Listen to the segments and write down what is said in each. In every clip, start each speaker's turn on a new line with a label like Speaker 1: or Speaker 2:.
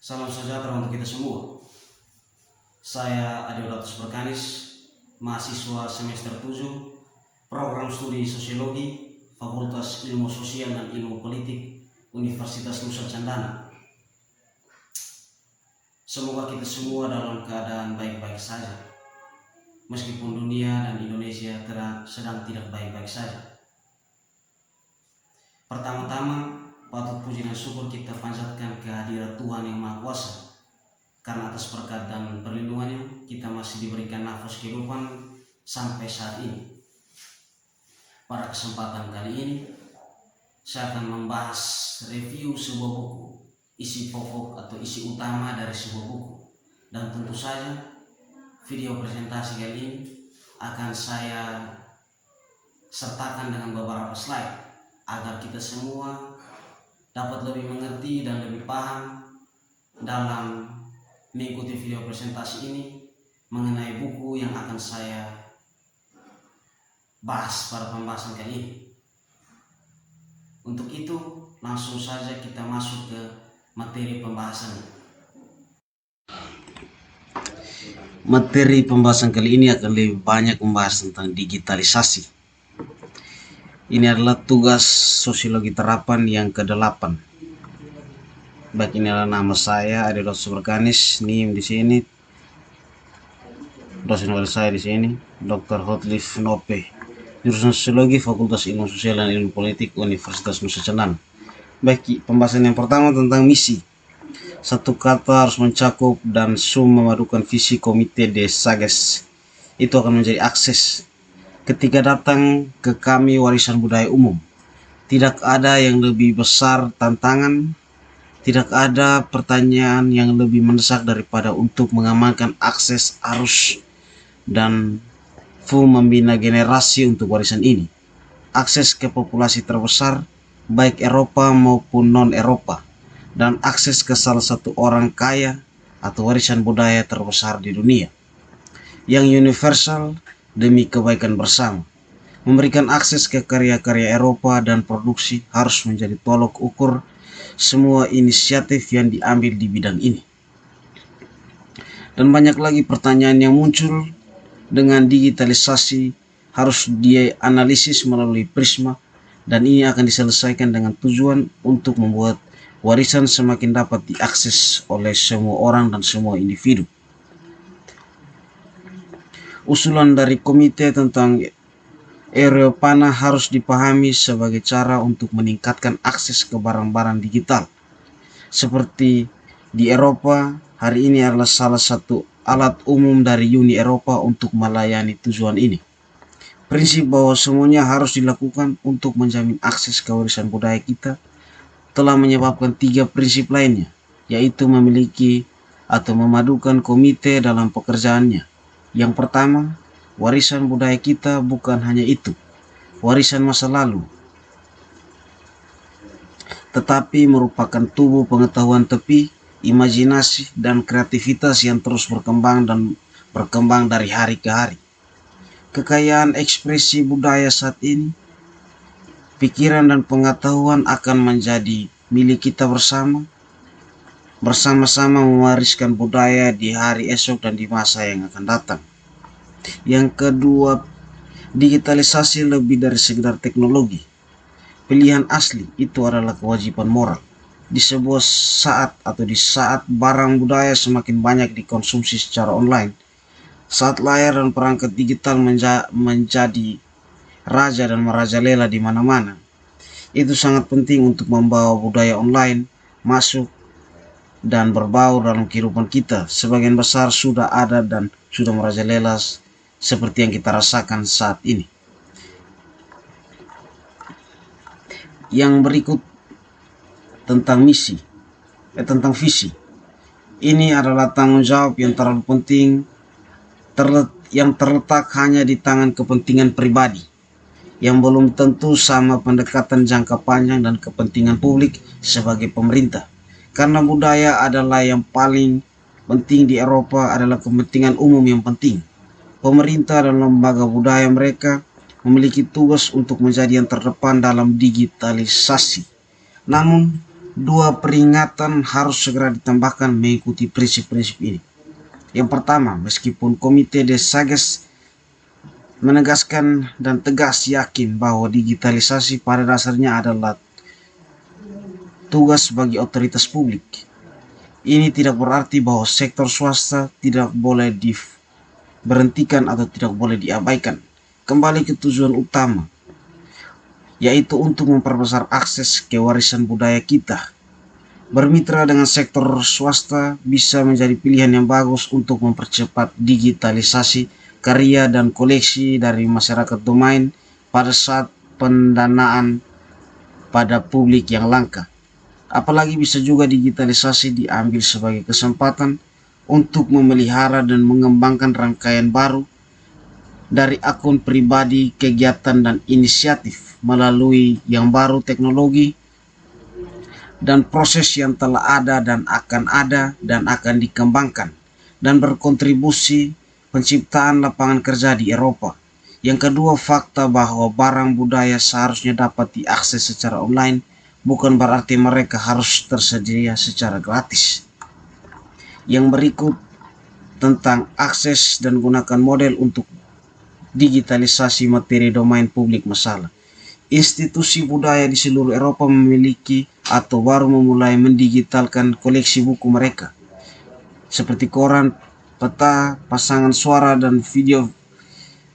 Speaker 1: Salam sejahtera untuk kita semua. Saya Adeodatus Berkanis, mahasiswa semester 7, program studi Sosiologi, Fakultas Ilmu Sosial dan Ilmu Politik, Universitas Nusa Cendana. Semoga kita semua dalam keadaan baik-baik saja, meskipun dunia dan Indonesia sedang tidak baik-baik saja. Pertama-tama, patut puji dan syukur kita panjatkan kehadirat Tuhan Yang Maha Kuasa, karena atas berkat dan perlindungannya kita masih diberikan nafas kehidupan sampai saat ini. Pada kesempatan kali ini saya akan membahas review sebuah buku, isi pokok atau isi utama dari sebuah buku, dan tentu saja video presentasi kali ini akan saya sertakan dengan beberapa slide agar kita semua dapat lebih mengerti dan lebih paham dalam mengikuti video presentasi ini mengenai buku yang akan saya bahas pada pembahasan kali ini. Untuk itu langsung saja kita masuk ke materi pembahasan. Materi pembahasan kali ini akan lebih banyak membahas tentang digitalisasi. Ini adalah tugas sosiologi terapan yang ke-8. Baik, ini adalah nama saya Adeodatus Berkanis, NIM di sini, dosen wali saya di sini, Dr. Hotlif Nope, jurusan Sosiologi, Fakultas Ilmu Sosial dan Ilmu Politik, Universitas Nusa Cendana. Baik, pembahasan yang pertama tentang misi. Satu kata harus mencakup dan memadukan visi komite de Sages. Itu akan menjadi akses ketika datang ke kami warisan budaya umum. Tidak ada yang lebih besar tantangan, tidak ada pertanyaan yang lebih mendesak daripada untuk mengamankan akses arus dan membina generasi untuk warisan ini. Akses ke populasi terbesar, baik Eropa maupun non-Eropa, dan akses ke salah satu orang kaya atau warisan budaya terbesar di dunia, yang universal demi kebaikan bersama. Memberikan akses ke karya-karya Eropa dan produksi harus menjadi tolok ukur semua inisiatif yang diambil di bidang ini. Dan banyak lagi pertanyaan yang muncul dengan digitalisasi harus dianalisis melalui prisma, dan ini akan diselesaikan dengan tujuan untuk membuat warisan semakin dapat diakses oleh semua orang dan semua individu. Usulan dari komite tentang Eropana harus dipahami sebagai cara untuk meningkatkan akses ke barang-barang digital. Seperti di Eropa, hari ini adalah salah satu alat umum dari Uni Eropa untuk melayani tujuan ini. Prinsip bahwa semuanya harus dilakukan untuk menjamin akses ke warisan budaya kita telah menyebabkan 3 prinsip lainnya, yaitu memiliki atau memadukan komite dalam pekerjaannya. Yang pertama, warisan budaya kita bukan hanya itu, warisan masa lalu, tetapi merupakan tubuh pengetahuan tepi, imajinasi, dan kreativitas yang terus berkembang dari hari ke hari. Kekayaan ekspresi budaya saat ini, pikiran dan pengetahuan akan menjadi milik kita bersama-sama mewariskan budaya di hari esok dan di masa yang akan datang. Yang kedua, digitalisasi lebih dari sekedar teknologi. Pilihan asli itu adalah kewajiban moral. Di sebuah saat atau di saat barang budaya semakin banyak dikonsumsi secara online, saat layar dan perangkat digital menjadi raja dan merajalela di mana-mana, itu sangat penting untuk membawa budaya online masuk dan berbaur dalam kehidupan kita. Sebagian besar sudah ada dan sudah merajalela seperti yang kita rasakan saat ini. Yang berikut tentang tentang visi. Ini adalah tanggung jawab yang terlalu penting, yang terletak hanya di tangan kepentingan pribadi, yang belum tentu sama pendekatan jangka panjang dan kepentingan publik sebagai pemerintah. Karena budaya adalah yang paling penting di Eropa, adalah kepentingan umum yang penting. Pemerintah dan lembaga budaya mereka memiliki tugas untuk menjadi yang terdepan dalam digitalisasi. Namun, Dua peringatan harus segera ditambahkan mengikuti prinsip-prinsip ini. Yang pertama, meskipun Komite de Sages menegaskan dan tegas yakin bahwa digitalisasi pada dasarnya adalah tugas bagi otoritas publik, ini tidak berarti bahwa sektor swasta tidak boleh diberhentikan atau tidak boleh diabaikan. Kembali ke tujuan utama, yaitu untuk memperbesar akses ke warisan budaya kita. Bermitra dengan sektor swasta bisa menjadi pilihan yang bagus untuk mempercepat digitalisasi karya dan koleksi dari masyarakat domain pada saat pendanaan pada publik yang langka. Apalagi bisa juga digitalisasi diambil sebagai kesempatan untuk memelihara dan mengembangkan rangkaian baru dari akun pribadi, kegiatan, dan inisiatif melalui yang baru teknologi dan proses yang telah ada dan akan dikembangkan dan berkontribusi penciptaan lapangan kerja di Eropa. Yang kedua, fakta bahwa barang budaya seharusnya dapat diakses secara online bukan berarti mereka harus tersedia secara gratis. Yang berikut tentang akses dan gunakan model untuk digitalisasi materi domain publik masalah. Institusi budaya di seluruh Eropa memiliki atau baru memulai mendigitalkan koleksi buku mereka, seperti koran, peta, pasangan suara dan video,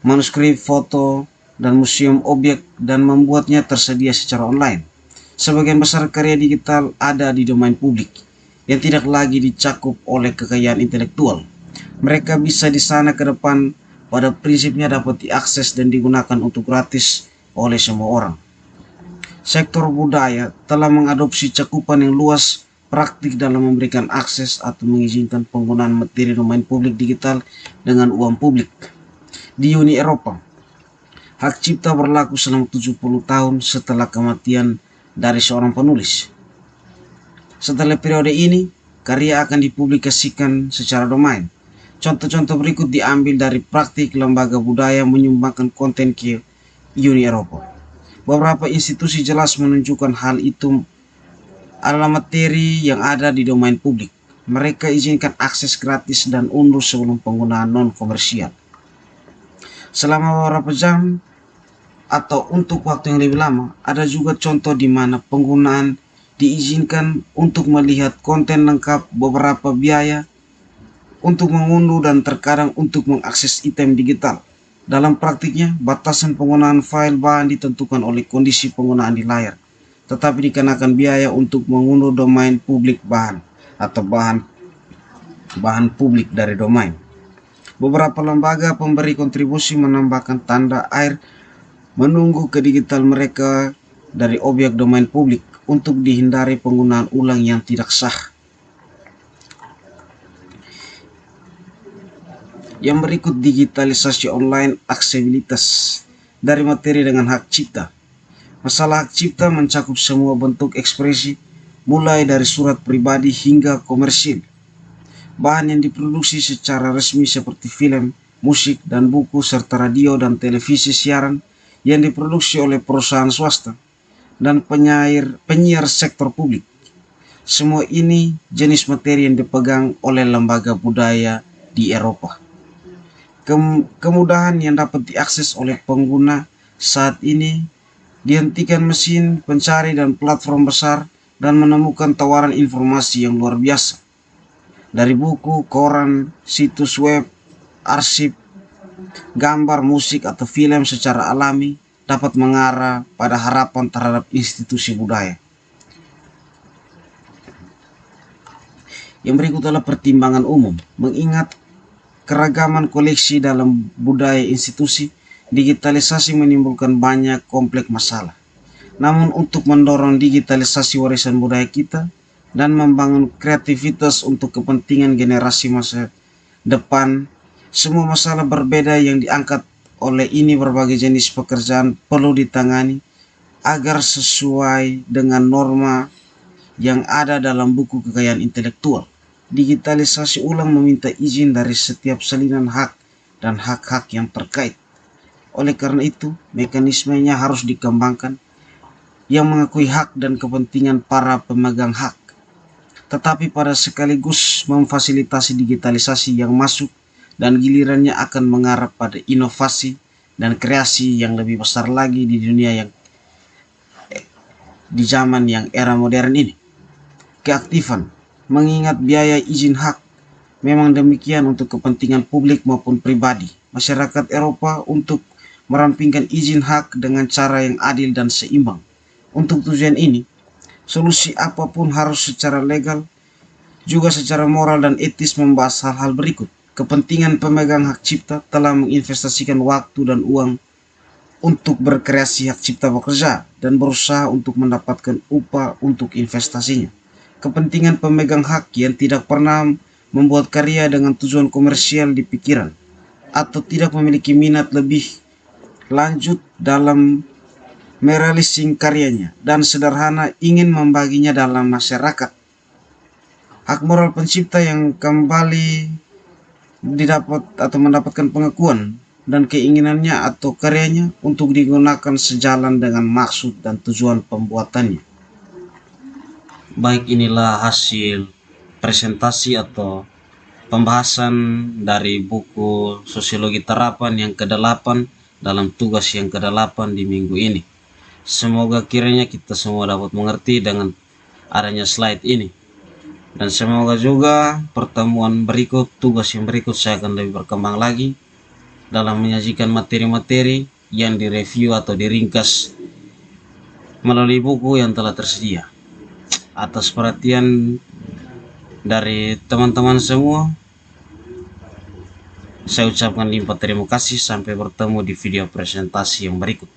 Speaker 1: manuskrip, foto, dan museum objek, dan membuatnya tersedia secara online. Sebagian besar karya digital ada di domain publik yang tidak lagi dicakup oleh kekayaan intelektual. Mereka bisa di sana ke depan pada prinsipnya dapat diakses dan digunakan untuk gratis oleh semua orang. Sektor budaya telah mengadopsi cakupan yang luas praktik dalam memberikan akses atau mengizinkan penggunaan materi domain publik digital dengan uang publik. Di Uni Eropa, hak cipta berlaku selama 70 tahun setelah kematian dari seorang penulis. Setelah periode ini, karya akan dipublikasikan secara domain. Contoh-contoh berikut diambil dari praktik lembaga budaya menyumbangkan konten ke Uni Eropa. Beberapa institusi jelas menunjukkan hal itu adalah materi yang ada di domain publik. Mereka izinkan akses gratis dan unduh sebelum penggunaan non-komersial. Selama beberapa jam atau untuk waktu yang lebih lama, ada juga contoh di mana penggunaan diizinkan untuk melihat konten lengkap, beberapa biaya untuk mengunduh dan terkadang untuk mengakses item digital. Dalam praktiknya, batasan penggunaan file bahan ditentukan oleh kondisi penggunaan di layar, tetapi dikenakan biaya untuk mengunduh domain publik bahan atau bahan publik dari domain. Beberapa lembaga pemberi kontribusi menambahkan tanda air menunggu ke digital mereka dari objek domain publik untuk dihindari penggunaan ulang yang tidak sah. Yang berikut digitalisasi online aksesibilitas dari materi dengan hak cipta. Masalah hak cipta mencakup semua bentuk ekspresi, mulai dari surat pribadi hingga komersil. Bahan yang diproduksi secara resmi seperti film, musik, dan buku, serta radio dan televisi siaran yang diproduksi oleh perusahaan swasta dan penyiar sektor publik. Semua ini jenis materi yang dipegang oleh lembaga budaya di Eropa. Kemudahan yang dapat diakses oleh pengguna saat ini dihentikan mesin pencari dan platform besar dan menemukan tawaran informasi yang luar biasa. Dari buku, koran, situs web, arsip, gambar, musik, atau film secara alami dapat mengarah pada harapan terhadap institusi budaya. Yang berikut adalah pertimbangan umum. Mengingat keragaman koleksi dalam budaya institusi, digitalisasi menimbulkan banyak kompleks masalah. Namun untuk mendorong digitalisasi warisan budaya kita dan membangun kreativitas untuk kepentingan generasi masa depan, semua masalah berbeda yang diangkat oleh ini berbagai jenis pekerjaan perlu ditangani agar sesuai dengan norma yang ada dalam buku kekayaan intelektual. Digitalisasi ulang meminta izin dari setiap salinan hak dan hak-hak yang terkait. Oleh karena itu, mekanismenya harus dikembangkan yang mengakui hak dan kepentingan para pemegang hak, tetapi pada sekaligus memfasilitasi digitalisasi yang masuk dan gilirannya akan mengarah pada inovasi dan kreasi yang lebih besar lagi di dunia yang di zaman yang era modern ini. Keaktifan mengingat biaya izin hak memang demikian untuk kepentingan publik maupun pribadi. Masyarakat Eropa untuk merampingkan izin hak dengan cara yang adil dan seimbang. Untuk tujuan ini, solusi apapun harus secara legal, juga secara moral dan etis membahas hal-hal berikut. Kepentingan pemegang hak cipta telah menginvestasikan waktu dan uang untuk berkreasi hak cipta pekerja dan berusaha untuk mendapatkan upah untuk investasinya. Kepentingan pemegang hak yang tidak pernah membuat karya dengan tujuan komersial di pikiran atau tidak memiliki minat lebih lanjut dalam merealising karyanya dan sederhana ingin membaginya dalam masyarakat. Hak moral pencipta yang kembali didapat atau mendapatkan pengakuan dan keinginannya atau karyanya untuk digunakan sejalan dengan maksud dan tujuan pembuatannya. Baik, inilah hasil presentasi atau pembahasan dari buku Sosiologi Terapan yang ke-8 dalam tugas yang ke-8 di minggu ini. Semoga kiranya kita semua dapat mengerti dengan adanya slide ini. Dan semoga juga pertemuan berikut, tugas yang berikut saya akan lebih berkembang lagi dalam menyajikan materi-materi yang direview atau diringkas melalui buku yang telah tersedia. Atas perhatian dari teman-teman semua, saya ucapkan limpah terima kasih. Sampai bertemu di video presentasi yang berikut.